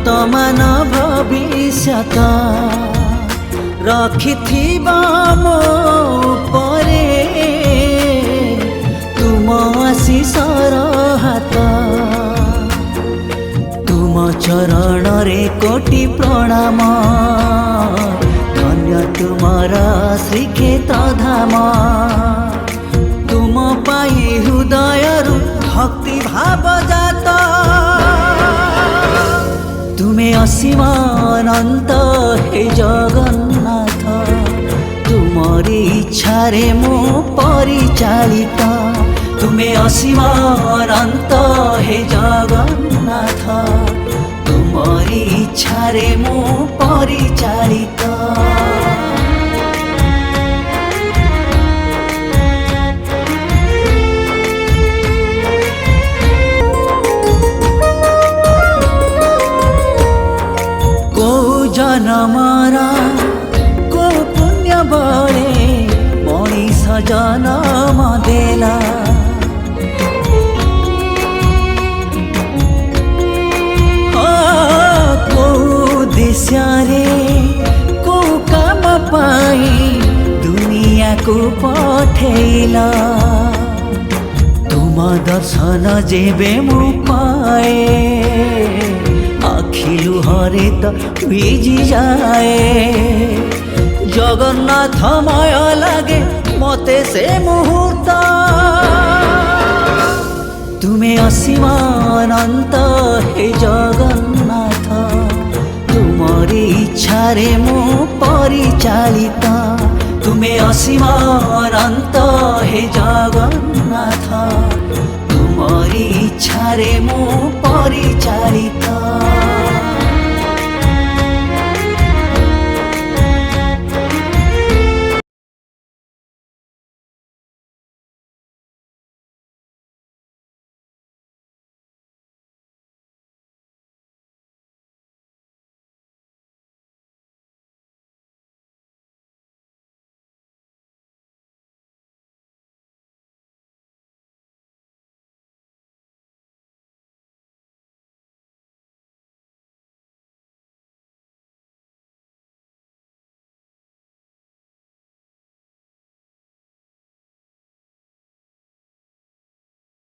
वर्तमान भविष्यत रखिथिबा मो परे तुम आशीषर हाथ तुम चरण रे कोटि प्रणाम धन्य तुमर श्रीक्षेत्र धाम तुम पाई हृदय भक्ति भाव जात तुम्हें असीम अनंत हे जगन्नाथ तुमरी इच्छा रे मो परिचालित तुम्हें असीम अनंत हे जगन्नाथ तुमरी इच्छा रे मो परिचालित जनमरा को पुण्य बले मनीष जनम देला को देश रे को काम पाई दुनिया को पठेला तुम दर्शन जेबे मु पाए आखिलु हरे तो भिजी जाए जगन्नाथ मय लागे मते से मुहूर्त तुम्हें असीम अनंत हे जगन्नाथ तुमरी इच्छा रे मो परिचालित तुम्हें असीम अनंत हे जगन्नाथ तुमरी इच्छा रे मो